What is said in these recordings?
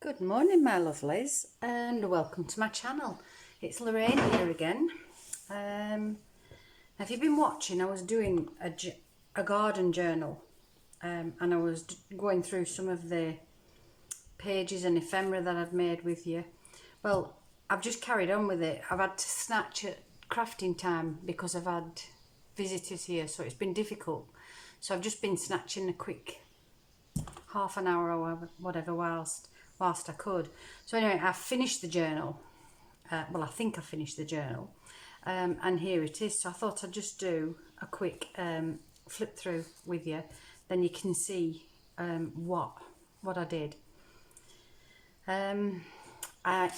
Good morning, my lovelies, and welcome to my channel. It's Lorraine here again. Have you been watching? I was doing a garden journal, and I was going through some of the pages and ephemera that I've made with you. Well, I've just carried on with it. I've had to snatch at crafting time because I've had visitors here, so it's been difficult. So I've just been snatching a quick half an hour or whatever whilst I could. So anyway, I finished the journal. Well, I think I finished the journal, and here it is. So I thought I'd just do a quick flip through with you, then you can see what I did. I'll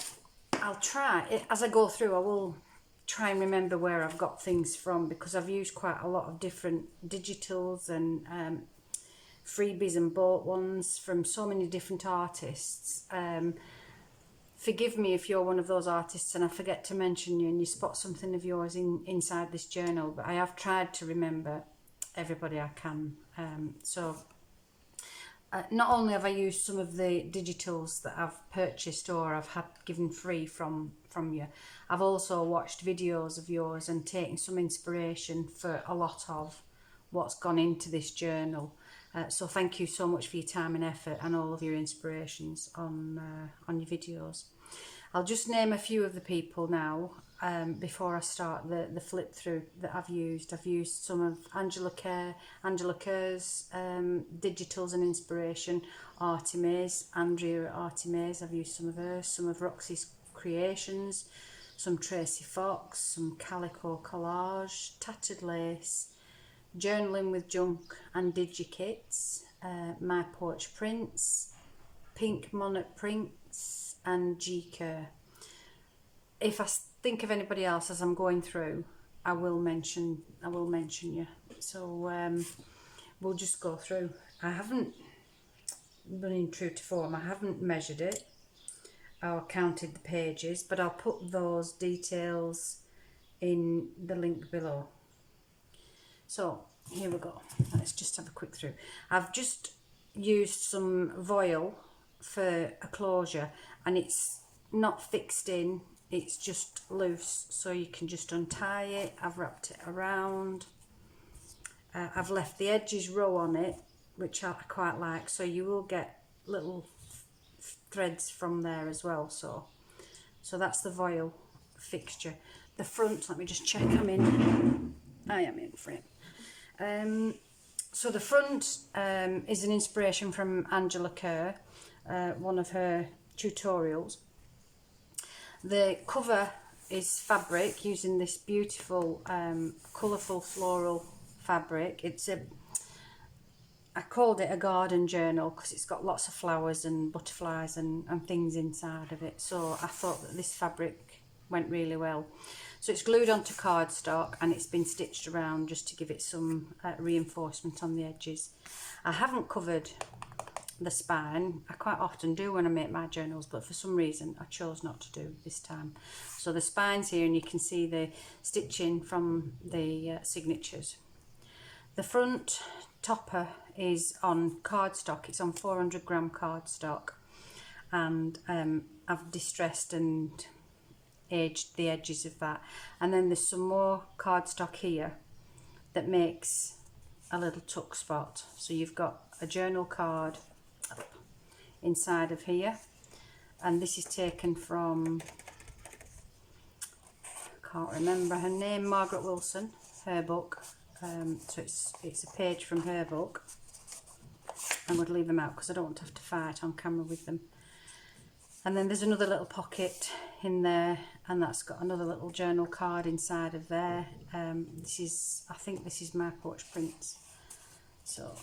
try as I go through. I will try and remember where I've got things from, because I've used quite a lot of different digitals and freebies and bought ones from so many different artists. Forgive me if you're one of those artists and I forget to mention you and you spot something of yours inside this journal, but I have tried to remember everybody I can. Not only have I used some of the digitals that I've purchased or I've had given free from you, I've also watched videos of yours and taken some inspiration for a lot of what's gone into this journal. So thank you so much for your time and effort and all of your inspirations on your videos. I'll just name a few of the people now before I start the flip through that I've used. I've used some of Angela Kerr's digitals and inspiration, Artimaze, Andrea Artimaze. I've used some of hers, some of Roxy's creations, some Tracy Fox, some Calico Collage, Tattered Lace, Journaling with Junk and DigiKits, My Porch Prints, Pink Monarch Prints, and G Kerr. If I think of anybody else as I'm going through, I will mention you. So we'll just go through. I haven't, running true to form, I haven't measured it or counted the pages, but I'll put those details in the link below. So here we go. Let's just have a quick through. I've just used some voile for a closure, and it's not fixed in, it's just loose, so you can just untie it. I've wrapped it around. I've left the edges row on it, which I quite like, so you will get little threads from there as well. So that's the voile fixture. The front, let me just check I'm in. I am in frame. So the front is an inspiration from Angela Kerr, one of her tutorials. The cover is fabric using this beautiful colourful floral fabric. I called it a garden journal because it's got lots of flowers and butterflies and things inside of it, so I thought that this fabric went really well. So it's glued onto cardstock and it's been stitched around just to give it some reinforcement on the edges. I haven't covered the spine. I quite often do when I make my journals, but for some reason I chose not to do this time. So the spine's here and you can see the stitching from the signatures. The front topper is on cardstock. It's on 400 gram cardstock, and I've distressed and aged the edges of that, and then there's some more cardstock here that makes a little tuck spot. So you've got a journal card inside of here, and this is taken from, I can't remember her name, Margaret Wilson, her book. So it's a page from her book. I'm going to leave them out because I don't want to have to fight on camera with them. And then there's another little pocket in there, and that's got another little journal card inside of there. I think this is My Porch Prints. So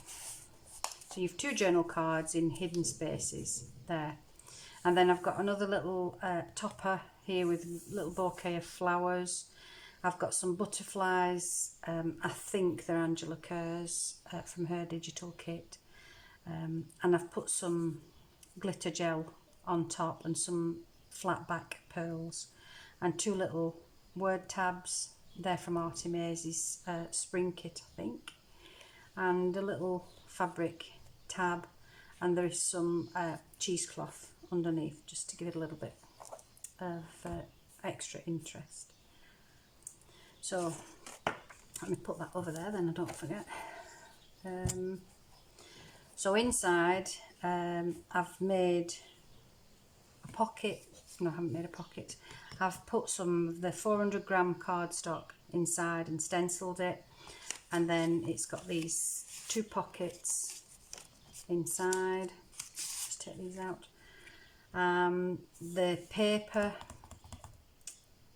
you've two journal cards in hidden spaces there. And then I've got another little topper here with a little bouquet of flowers. I've got some butterflies. I think they're Angela Kerr's from her digital kit. And I've put some glitter gel on top and some flat back pearls, and two little word tabs. They're from Artimaze's spring kit, I think, and a little fabric tab, and there is some cheesecloth underneath, just to give it a little bit of extra interest. So let me put that over there, then I don't forget. So inside I've made a pocket. No, I haven't made a pocket. I've put some of the 400-gram cardstock inside and stenciled it, and then it's got these 2 pockets inside. Just take these out. The paper,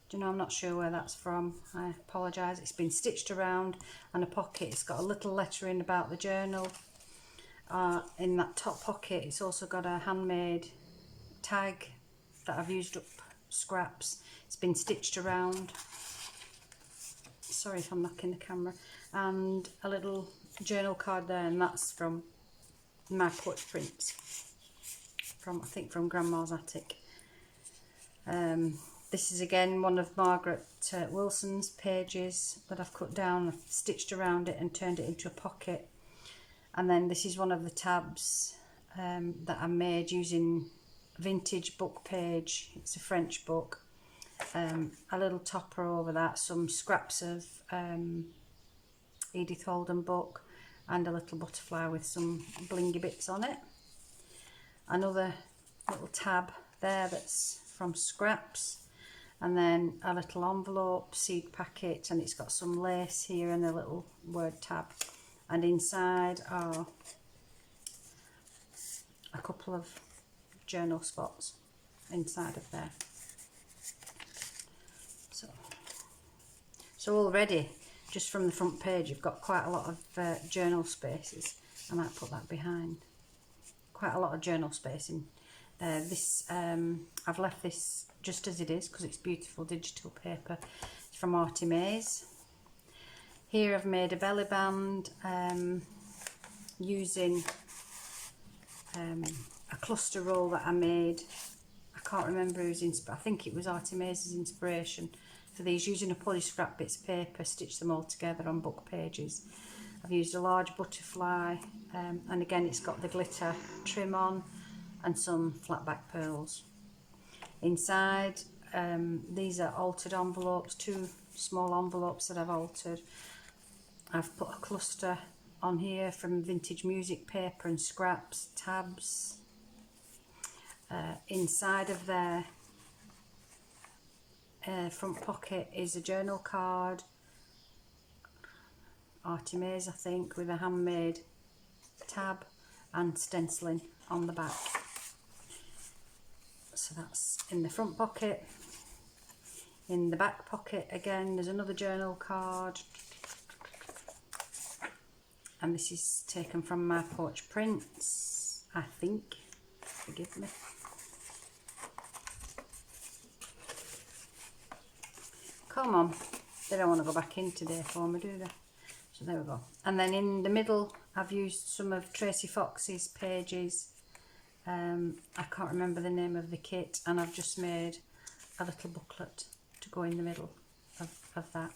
do you know, I'm not sure where that's from, I apologise. It's been stitched around, and a pocket, it's got a little lettering about the journal. In that top pocket it's also got a handmade tag that I've used up scraps. It's been stitched around. Sorry if I'm knocking the camera. And a little journal card there, and that's from my porch prints, from, I think, from Grandma's Attic. This is again one of Margaret Wilson's pages that I've cut down. I've stitched around it and turned it into a pocket. And then this is one of the tabs that I made using vintage book page. It's a French book. A little topper over that, some scraps of Edith Holden book, and a little butterfly with some blingy bits on it. Another little tab there that's from scraps, and then a little envelope, seed packet, and it's got some lace here and a little word tab. And inside are a couple of journal spots inside of there. So already, just from the front page, you've got quite a lot of journal spaces. I might put that behind. Quite a lot of journal space in there. This I've left this just as it is because it's beautiful digital paper. It's from Artie Mays. Here I've made a belly band using a cluster roll that I made. I can't remember who's I think it was Artie Mays' inspiration for these, using a poly scrap bits of paper, stitch them all together on book pages. I've used a large butterfly, and again it's got the glitter trim on and some flat back pearls. Inside, these are altered envelopes, 2 small envelopes that I've altered. I've put a cluster on here from vintage music paper and scraps, tabs. Inside of there, front pocket is a journal card, Artie Mays I think, with a handmade tab and stenciling on the back. So that's in the front pocket. In the back pocket again there's another journal card, and this is taken from My Porch Prints, I think, forgive me. Come on, they don't want to go back in today for me, do they? So there we go. And then in the middle I've used some of Tracy Fox's pages. I can't remember the name of the kit, and I've just made a little booklet to go in the middle of that.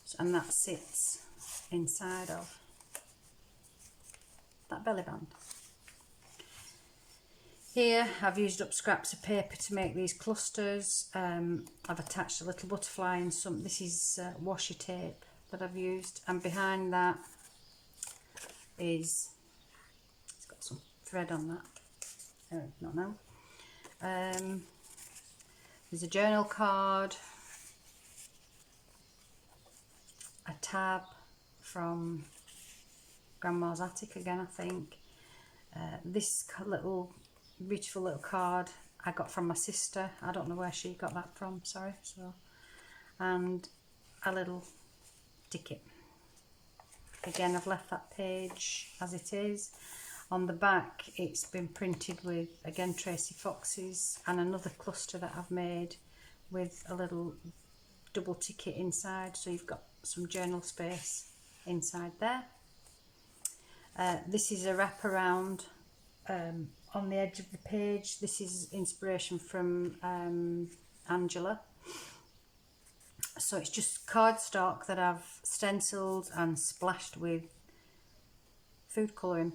So, and that sits inside of that belly band. Here I've used up scraps of paper to make these clusters. I've attached a little butterfly and some, this is washi tape that I've used, and behind that is, it's got some thread on that, not now. There's a journal card, a tab from Grandma's Attic again I think. This little beautiful little card I got from my sister. I don't know where she got that from, sorry. So, and a little ticket. Again, I've left that page as it is. On the back it's been printed with, again, Tracy Fox's, and another cluster that I've made with a little double ticket inside, so you've got some journal space inside there. This is a wraparound on the edge of the page. This is inspiration from Angela. So it's just cardstock that I've stenciled and splashed with food colouring,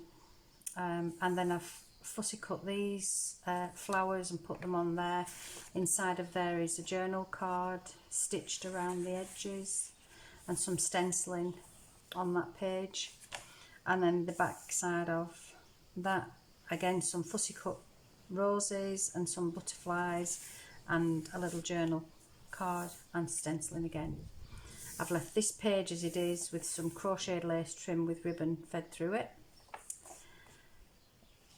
and then I've fussy cut these flowers and put them on there. Inside of there is a journal card stitched around the edges and some stenciling on that page. And then the back side of that, again, some fussy cut roses and some butterflies and a little journal card and stenciling again. I've left this page as it is with some crocheted lace trim with ribbon fed through it.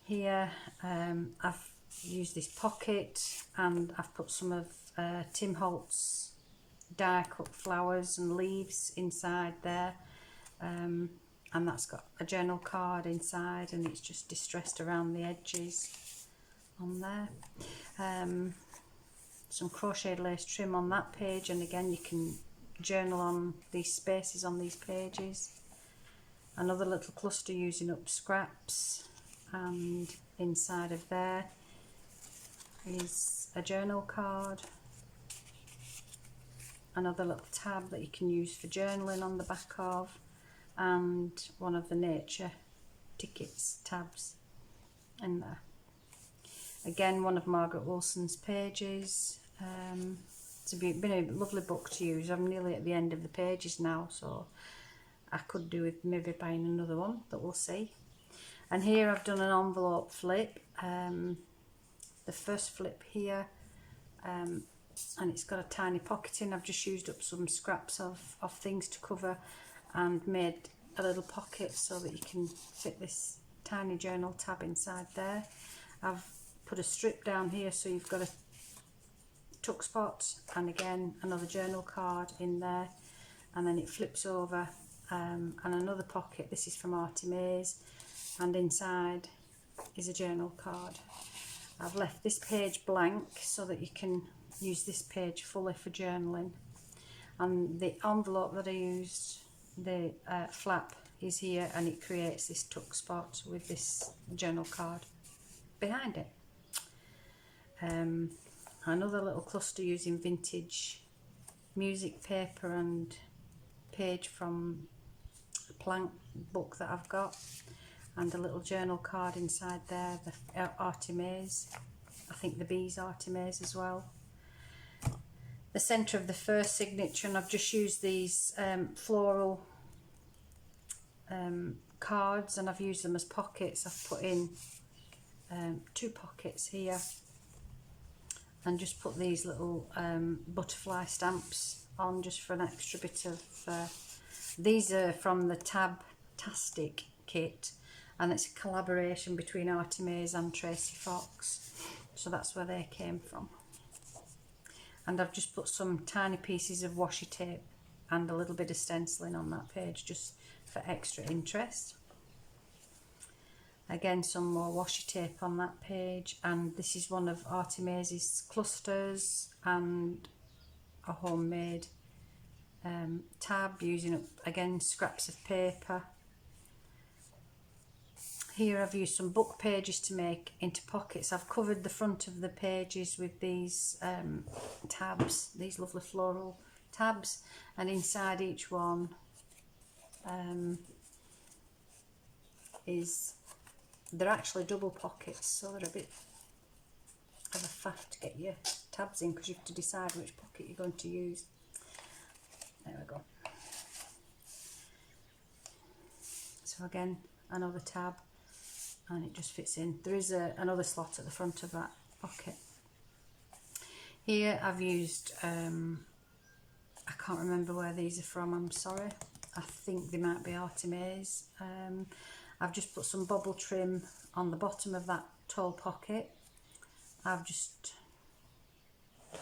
Here I've used this pocket and I've put some of Tim Holtz die cut flowers and leaves inside there, and that's got a journal card inside and it's just distressed around the edges on there. Some crocheted lace trim on that page, and again you can journal on these spaces on these pages. Another little cluster using up scraps, and inside of there is a journal card, another little tab that you can use for journaling on the back of, and one of the nature tickets tabs in there. Again, one of Margaret Wilson's pages. It's been a lovely book to use. I'm nearly at the end of the pages now, so I could do with maybe buying another one, but we'll see. And here I've done an envelope flip, the first flip here, and it's got a tiny pocket in. I've just used up some scraps of things to cover and made a little pocket so that you can fit this tiny journal tab inside there. I've put a strip down here so you've got a tuck spot, and again another journal card in there, and then it flips over, and another pocket. This is from Artimaze, and inside is a journal card. I've left this page blank so that you can use this page fully for journaling, and the envelope that I used, the flap, is here, and it creates this tuck spot with this journal card behind it. Another little cluster using vintage music paper and page from a plank book that I've got, and a little journal card inside there, the Artimaze. I think the bees Artimaze as well. The centre of the first signature, and I've just used these floral cards, and I've used them as pockets. I've put in 2 pockets here, and just put these little butterfly stamps on just for an extra bit of these are from the Tab-tastic kit, and it's a collaboration between Artimaze and Tracy Fox, so that's where they came from. And I've just put some tiny pieces of washi tape and a little bit of stenciling on that page just for extra interest. Again, some more washi tape on that page, and this is one of Artimaze's clusters and a homemade tab using up again scraps of paper. Here I've used some book pages to make into pockets. I've covered the front of the pages with these tabs, these lovely floral tabs, and inside each one they're actually double pockets, so they're a bit of a faff to get your tabs in because you have to decide which pocket you're going to use. There we go. So again, another tab, and it just fits in. There is another slot at the front of that pocket. Here I've used, I can't remember where these are from, I'm sorry. I think they might be Artimaze. I've just put some bobble trim on the bottom of that tall pocket. I've just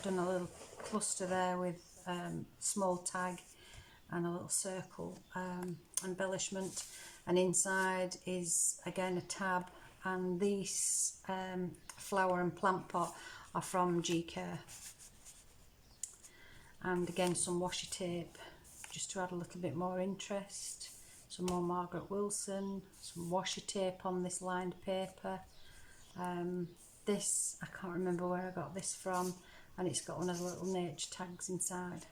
done a little cluster there with small tag and a little circle embellishment, and inside is again a tab, and these flower and plant pot are from G-Care, and again some washi tape just to add a little bit more interest. Some more Margaret Wilson, some washi tape on this lined paper. This, I can't remember where I got this from, and it's got one of the little nature tags inside.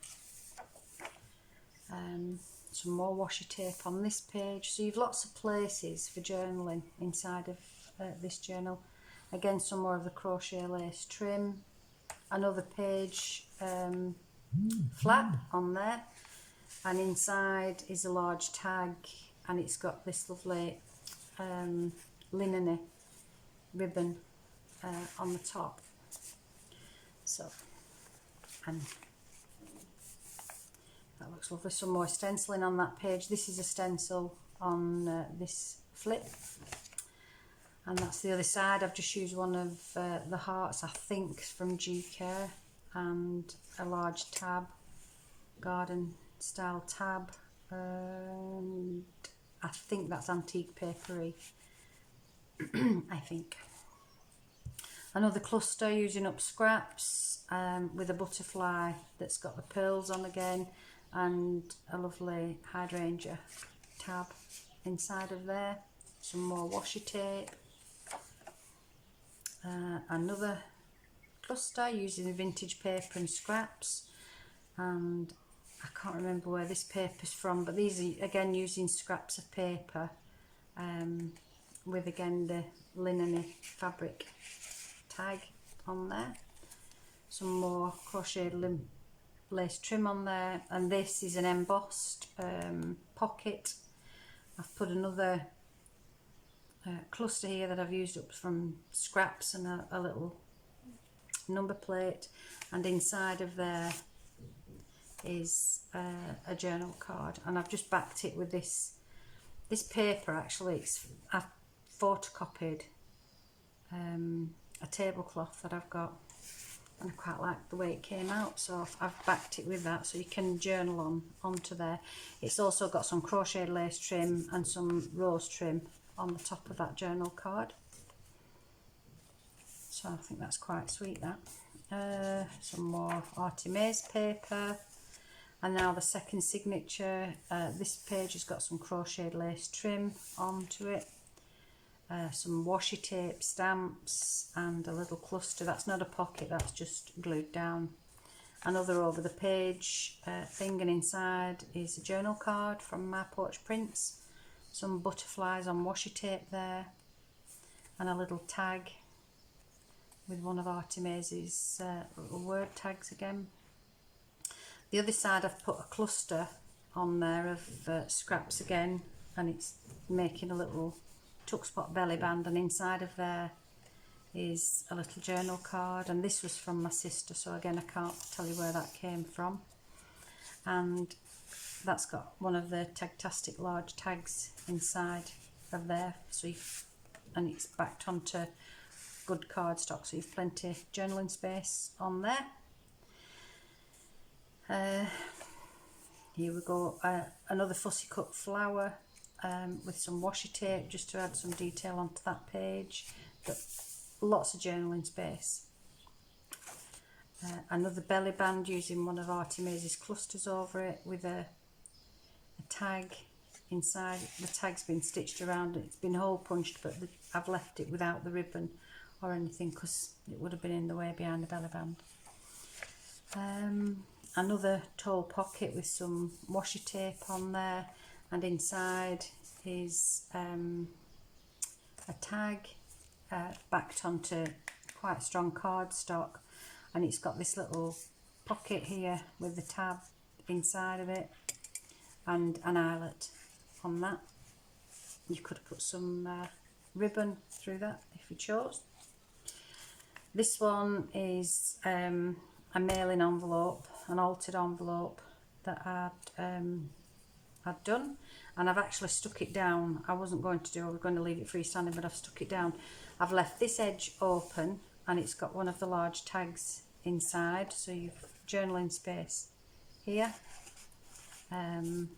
Some more washi tape on this page. So you've lots of places for journaling inside of this journal. Again, some more of the crochet lace trim, another page flap on there, and inside is a large tag, and it's got this lovely linen ribbon on the top. So, and that looks lovely. Some more stenciling on that page. This is a stencil on this flip, and that's the other side. I've just used one of the hearts, I think from GCare, and a large tab, garden style tab, and I think that's antique papery. I think. Another cluster using up scraps with a butterfly that's got the pearls on again, and a lovely hydrangea tab inside of there. Some more washi tape. Another cluster using the vintage paper and scraps, and I can't remember where this paper's from, but these are again using scraps of paper with again the linen fabric tag on there. Some more crocheted lace trim on there, and this is an embossed pocket. I've put another cluster here that I've used up from scraps, and a little number plate, and inside of there is a journal card, and I've just backed it with this paper. Actually, I've photocopied a tablecloth that I've got, and I quite like the way it came out, so I've backed it with that, so you can journal onto there. It's also got some crocheted lace trim and some rose trim on the top of that journal card, so I think that's quite sweet. That some more Artimaz paper, and now the second signature. This page has got some crocheted lace trim onto it, some washi tape, stamps, and a little cluster. That's not a pocket, that's just glued down. Another over the page thing, and inside is a journal card from My Porch Prints, some butterflies on washi tape there, and a little tag with one of Artimaz's little word tags again. The other side I've put a cluster on there of scraps again, and it's making a little tuck spot belly band, and inside of there is a little journal card, and this was from my sister, so again I can't tell you where that came from. And that's got one of the Tagtastic large tags inside of there, so and it's backed onto good cardstock, so you've plenty of journaling space on there. Here we go, another fussy cut flower with some washi tape just to add some detail onto that page, but lots of journaling space. Another belly band using one of Artimaz's clusters over it with a tag inside. The tag's been stitched around, it's been hole punched, but I've left it without the ribbon or anything because it would have been in the way behind the belly band. Another tall pocket with some washi tape on there, and inside is a tag backed onto quite strong cardstock, and it's got this little pocket here with the tab inside of it and an eyelet on that. You could put some ribbon through that if you chose. This one is a mailing envelope, an altered envelope that I'd done, and I've actually stuck it down. I wasn't going to do, I was going to leave it freestanding, but I've stuck it down. I've left this edge open, and it's got one of the large tags inside, so you've journaling space here. And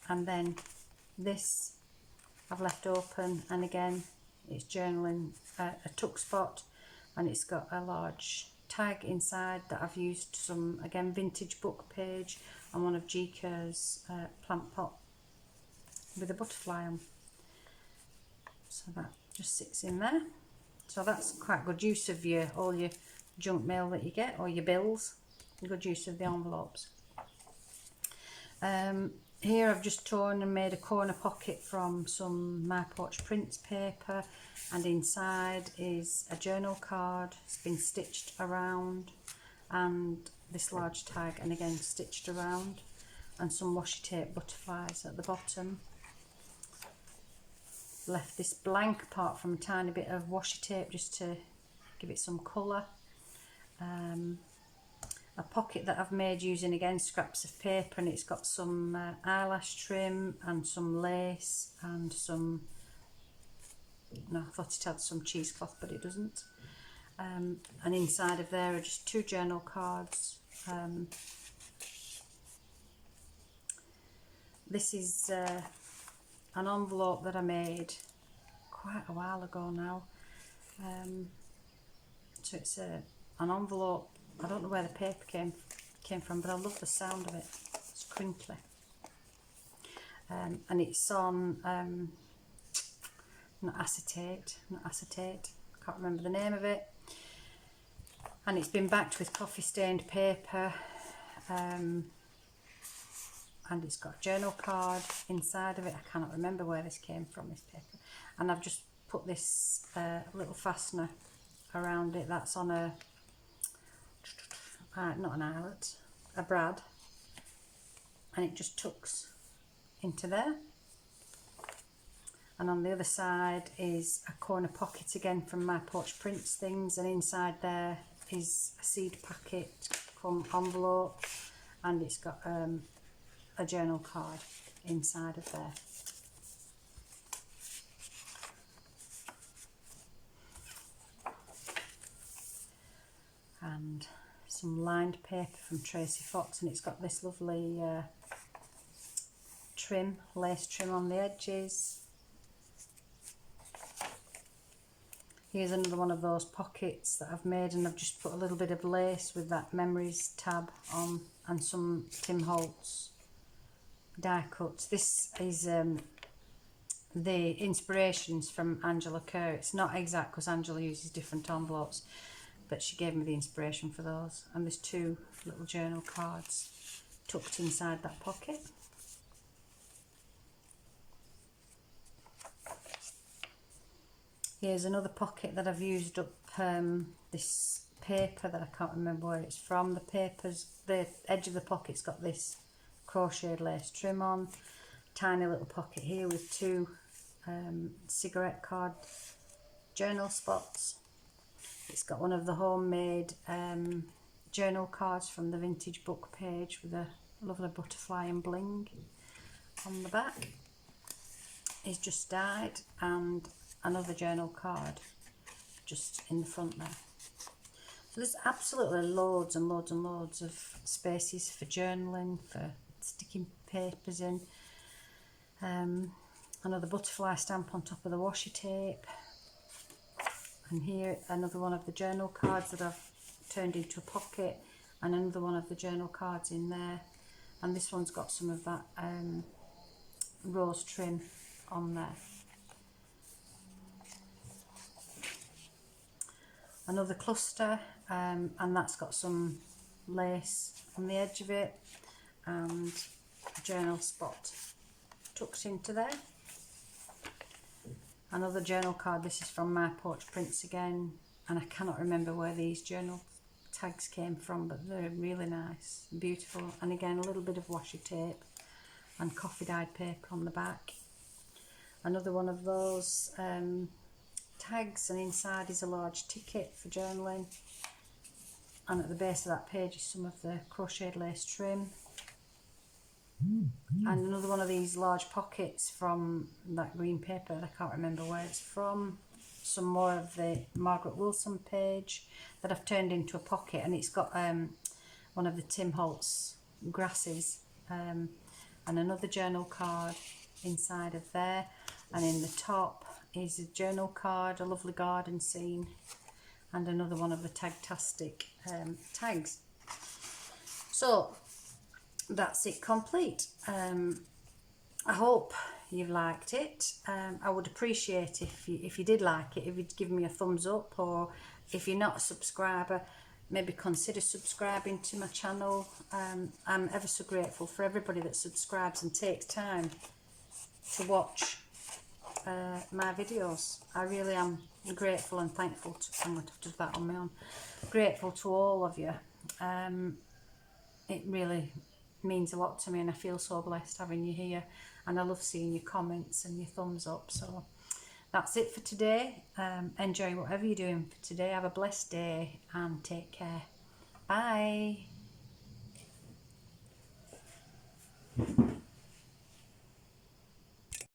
then this I've left open, and again it's journaling, a tuck spot, and it's got a large tag inside that I've used some, again, vintage book page and one of GCare's plant pot with a butterfly on. So that just sits in there. So that's quite good use of all your junk mail that you get, or your bills. Good use of the envelopes. Here I've just torn and made a corner pocket from some My Porch Prints paper, and inside is a journal card. It's been stitched around, and this large tag, and again stitched around, and some washi tape butterflies at the bottom. Left this blank apart from a tiny bit of washi tape just to give it some colour. A pocket that I've made using again scraps of paper, and it's got some eyelash trim and some lace and some, no, I thought it had some cheesecloth but it doesn't. And inside of there are just 2 journal cards. This is an envelope that I made quite a while ago now. So it's an envelope. I don't know where the paper came from, but I love the sound of it. It's crinkly. And it's on not acetate, I can't remember the name of it. And it's been backed with coffee stained paper. And it's got a journal card inside of it. I cannot remember where this came from, this paper. And I've just put this little fastener around it. That's on a not an eyelet, a brad, and it just tucks into there. And on the other side is a corner pocket again from My Porch Prints things, and inside there is a seed packet from envelope, and it's got a journal card inside of there. And some lined paper from Tracy Fox, and it's got this lovely trim, lace trim on the edges. Here's another one of those pockets that I've made, and I've just put a little bit of lace with that Memories tab on, and some Tim Holtz die cuts. This is the inspirations from Angela Kerr. It's not exact because Angela uses different envelopes, but she gave me the inspiration for those. And there's 2 little journal cards tucked inside that pocket. Here's another pocket that I've used up this paper that I can't remember where it's from. The edge of the pocket's got this crocheted lace trim on. Tiny little pocket here with 2 cigarette card journal spots. It's got one of the homemade journal cards from the Vintage Book page with a lovely butterfly and bling on the back. It's just dyed, and another journal card just in the front there. So there's absolutely loads and loads and loads of spaces for journaling, for sticking papers in. Another butterfly stamp on top of the washi tape. And here another one of the journal cards that I've turned into a pocket, and another one of the journal cards in there. And this one's got some of that rose trim on there. Another cluster, and that's got some lace on the edge of it, and a journal spot tucked into there. Another journal card. This is from My Porch Prints again, and I cannot remember where these journal tags came from, but they're really nice, beautiful. And again, a little bit of washi tape and coffee dyed paper on the back. Another one of those tags, and inside is a large ticket for journaling. And at the base of that page is some of the crocheted lace trim. And another one of these large pockets from that green paper, I can't remember where it's from. Some more of the Margaret Wilson page that I've turned into a pocket, and it's got one of the Tim Holtz grasses, and another journal card inside of there. And in the top is a journal card, a lovely garden scene, and another one of the Tagtastic tags. So that's it complete. I hope you've liked it. I would appreciate if you did like it, if you'd give me a thumbs up, or if you're not a subscriber, maybe consider subscribing to my channel. I'm ever so grateful for everybody that subscribes and takes time to watch my videos. I really am grateful and thankful to, I'm going to have to do that on my own, grateful to all of you. It really means a lot to me, and I feel so blessed having you here, and I love seeing your comments and your thumbs up. So that's it for today. Enjoy whatever you're doing for today. Have a blessed day and take care. Bye.